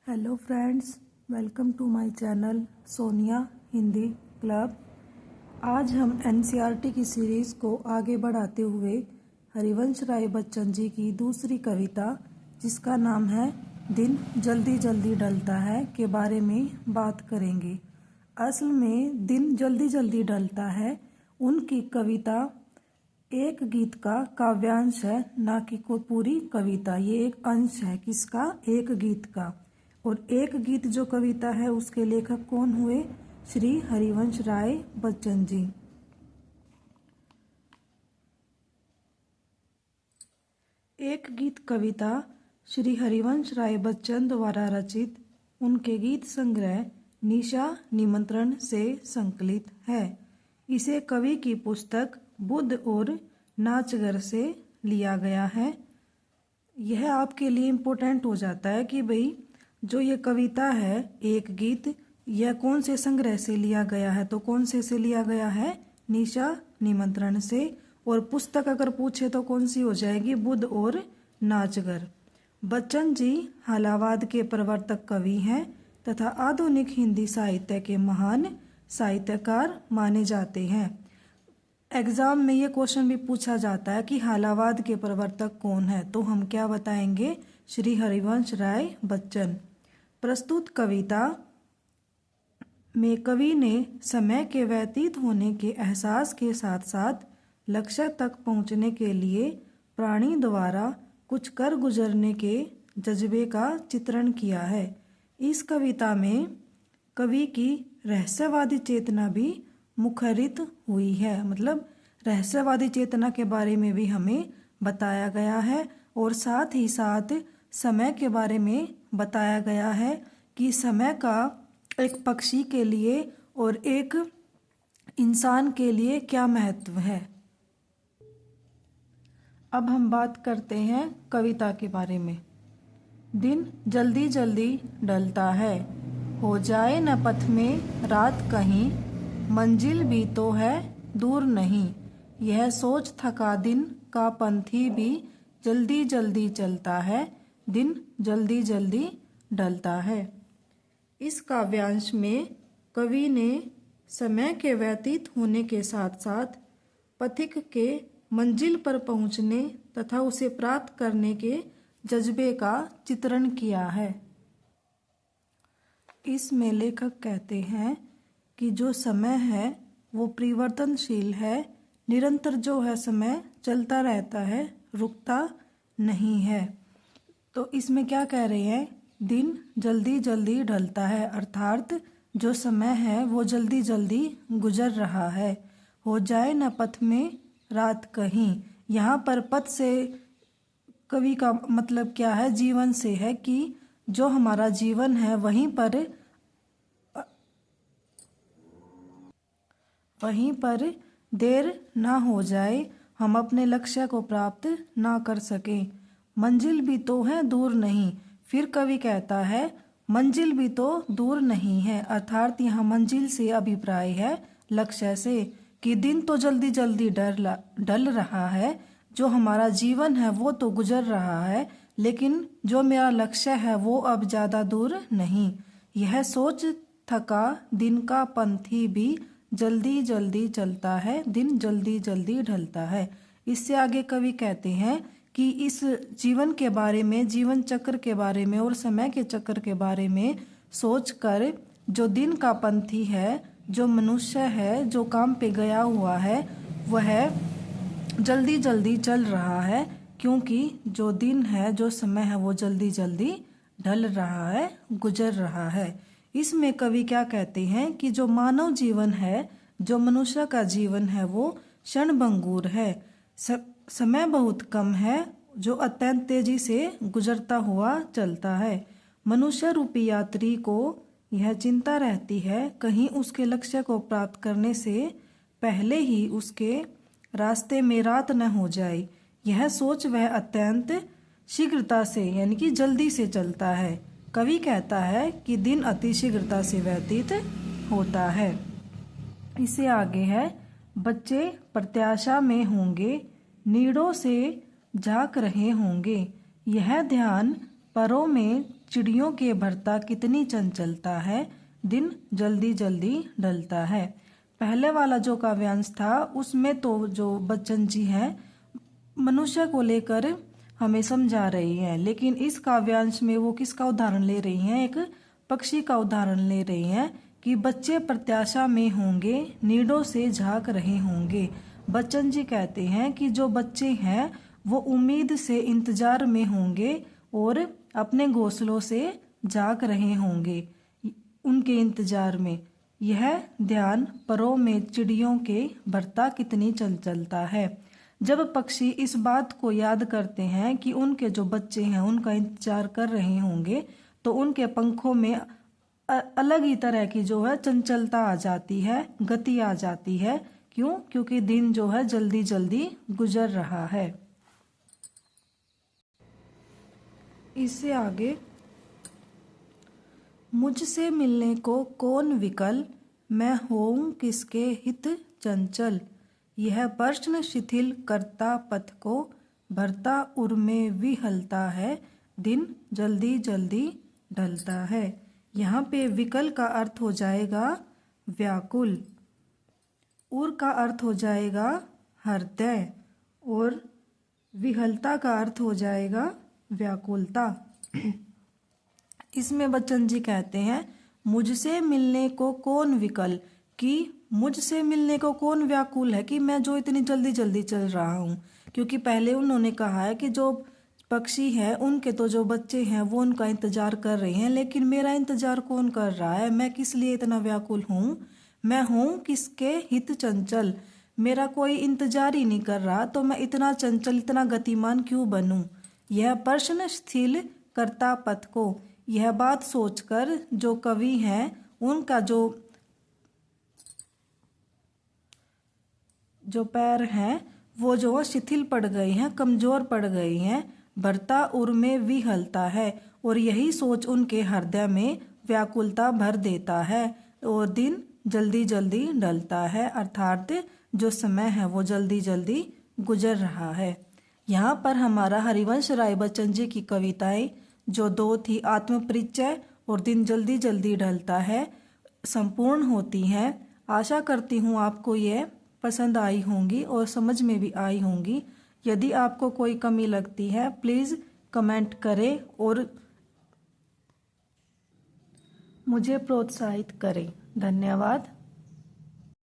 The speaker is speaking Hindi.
Hello friends, welcome to my channel Sonia Hindi club. आज हम एनसीईआरटी की सीरीज़ को आगे बढ़ाते हुए हरिवंश राय बच्चन जी की दूसरी कविता जिसका नाम है दिन जल्दी जल्दी ढलता है के बारे में बात करेंगे। असल में दिन जल्दी जल्दी ढलता है उनकी कविता एक गीत का काव्यांश है, ना कि कोई पूरी कविता। ये एक अंश है किसका? एक गीत का। और एक गीत जो कविता है उसके लेखक कौन हुए? श्री हरिवंश राय बच्चन जी। एक गीत कविता श्री हरिवंश राय बच्चन द्वारा रचित उनके गीत संग्रह निशा निमंत्रण से संकलित है। इसे कवि की पुस्तक बुद्ध और नाचगर से लिया गया है। यह आपके लिए इम्पोर्टेंट हो जाता है कि भाई जो ये कविता है एक गीत, यह कौन से संग्रह से लिया गया है? तो कौन से लिया गया है? निशा निमंत्रण से। और पुस्तक अगर पूछे तो कौन सी हो जाएगी? बुद्ध और नाचगर। बच्चन जी हालावाद के प्रवर्तक कवि हैं तथा आधुनिक हिंदी साहित्य के महान साहित्यकार माने जाते हैं। एग्जाम में ये क्वेश्चन भी पूछा जाता है कि हालावाद के प्रवर्तक कौन है, तो हम क्या बताएंगे? श्री हरिवंश राय बच्चन। प्रस्तुत कविता में कवि ने समय के व्यतीत होने के एहसास के साथ साथ लक्ष्य तक पहुंचने के लिए प्राणी द्वारा कुछ कर गुजरने के जज्बे का चित्रण किया है। इस कविता में कवि की रहस्यवादी चेतना भी मुखरित हुई है, मतलब रहस्यवादी चेतना के बारे में भी हमें बताया गया है। और साथ ही साथ समय के बारे में बताया गया है कि समय का एक पक्षी के लिए और एक इंसान के लिए क्या महत्व है। अब हम बात करते हैं कविता के बारे में। दिन जल्दी जल्दी ढलता है, हो जाए न पथ में रात कहीं, मंजिल भी तो है दूर नहीं, यह सोच थका दिन का पंथी भी जल्दी जल्दी चलता है, दिन जल्दी जल्दी ढलता है। इस काव्यांश में कवि ने समय के व्यतीत होने के साथ साथ पथिक के मंजिल पर पहुंचने तथा उसे प्राप्त करने के जज्बे का चित्रण किया है। इसमें लेखक कहते हैं कि जो समय है वो परिवर्तनशील है, निरंतर जो है समय चलता रहता है, रुकता नहीं है। तो इसमें क्या कह रहे हैं? दिन जल्दी जल्दी ढलता है, अर्थात जो समय है वो जल्दी जल्दी गुजर रहा है। हो जाए न पथ में रात कहीं, यहाँ पर पथ से कवि का मतलब क्या है? जीवन से है कि जो हमारा जीवन है वहीं पर देर ना हो जाए, हम अपने लक्ष्य को प्राप्त ना कर सकें। मंजिल भी तो है दूर नहीं। फिर कवि कहता है मंजिल भी तो दूर नहीं है, अर्थात यहाँ मंजिल से अभिप्राय है लक्ष्य से, कि दिन तो जल्दी जल्दी ढल रहा है, जो हमारा जीवन है वो तो गुजर रहा है, लेकिन जो मेरा लक्ष्य है वो अब ज़्यादा दूर नहीं। यह सोच थका दिन का पंथी भी जल्दी जल्दी चलता है, दिन जल्दी जल्दी ढलता है। इससे आगे कवि कहते हैं कि इस जीवन के बारे में, जीवन चक्र के बारे में और समय के चक्र के बारे में सोचकर जो दिन का पंथी है, जो मनुष्य है, जो काम पे गया हुआ है, वह जल्दी जल्दी चल रहा है, क्योंकि जो दिन है, जो समय है वो जल्दी जल्दी ढल रहा है, गुजर रहा है। इसमें कवि क्या कहते हैं कि जो मानव जीवन है, जो मनुष्य का जीवन है वो क्षणभंगुर है, समय बहुत कम है, जो अत्यंत तेजी से गुजरता हुआ चलता है। मनुष्य रूपी यात्री को यह चिंता रहती है कहीं उसके लक्ष्य को प्राप्त करने से पहले ही उसके रास्ते में रात न हो जाए। यह सोच वह अत्यंत शीघ्रता से यानी कि जल्दी से चलता है। कवि कहता है कि दिन अति शीघ्रता से व्यतीत होता है। इसे आगे है, बच्चे प्रत्याशा में होंगे, नीड़ों से झांक रहे होंगे, यह ध्यान परों में चिड़ियों के भरता कितनी चंचलता है, दिन जल्दी जल्दी ढलता है। पहले वाला जो काव्यांश था उसमें तो जो बच्चन जी हैं मनुष्य को लेकर हमें समझा रही हैं, लेकिन इस काव्यांश में वो किसका उदाहरण ले रही हैं, एक पक्षी का उदाहरण ले रही हैं कि बच्चे प्रत्याशा में होंगे, नीडों से झांक रहे होंगे। बच्चन जी कहते हैं कि जो बच्चे हैं वो उम्मीद से इंतजार में होंगे और अपने घोंसलों से झांक रहे होंगे उनके इंतजार में। यह ध्यान परों में चिड़ियों के भरता कितनी चंचलता है। जब पक्षी इस बात को याद करते हैं कि उनके जो बच्चे हैं उनका इंतजार कर रहे होंगे तो उनके पंखों में अलग ही तरह की जो है चंचलता आ जाती है, गति आ जाती है। क्यों? क्योंकि दिन जो है जल्दी जल्दी गुजर रहा है। इससे आगे, मुझसे मिलने को कौन विकल, मैं होऊं किसके हित चंचल। यह प्रश्न शिथिल करता पथ को, भरता उर में विहलता है, दिन जल्दी जल्दी ढलता है। यहाँ पे विकल का अर्थ हो जाएगा व्याकुल, उर का अर्थ हो जाएगा हृदय और विहलता का अर्थ हो जाएगा व्याकुलता। इसमें बच्चन जी कहते हैं मुझसे मिलने को कौन विकल, कि मुझसे मिलने को कौन व्याकुल है कि मैं जो इतनी जल्दी जल्दी चल रहा हूँ। क्योंकि पहले उन्होंने कहा है कि जो पक्षी है उनके तो जो बच्चे हैं वो उनका इंतजार कर रहे हैं, लेकिन मेरा इंतजार कौन कर रहा है, मैं किस लिए इतना व्याकुल हूँ, मैं हूँ किसके हित चंचल। मेरा कोई इंतजार ही नहीं कर रहा तो मैं इतना चंचल इतना गतिमान क्यों बनूं। यह प्रश्न स्थिल करता पथ को, यह बात सोचकर जो कवि हैं उनका जो पैर हैं वो जो शिथिल पड़ गए हैं, कमजोर पड़ गए हैं। भरता उर में विहलता है और यही सोच उनके हृदय में व्याकुलता भर देता है और दिन जल्दी जल्दी ढलता है, अर्थात जो समय है वो जल्दी जल्दी गुजर रहा है। यहाँ पर हमारा हरिवंश राय बच्चन जी की कविताएं जो दो थी, आत्मपरिचय और दिन जल्दी जल्दी ढलता है, संपूर्ण होती हैं। आशा करती हूँ आपको ये पसंद आई होंगी और समझ में भी आई होंगी। यदि आपको कोई कमी लगती है प्लीज़ कमेंट करें और मुझे प्रोत्साहित करें। धन्यवाद।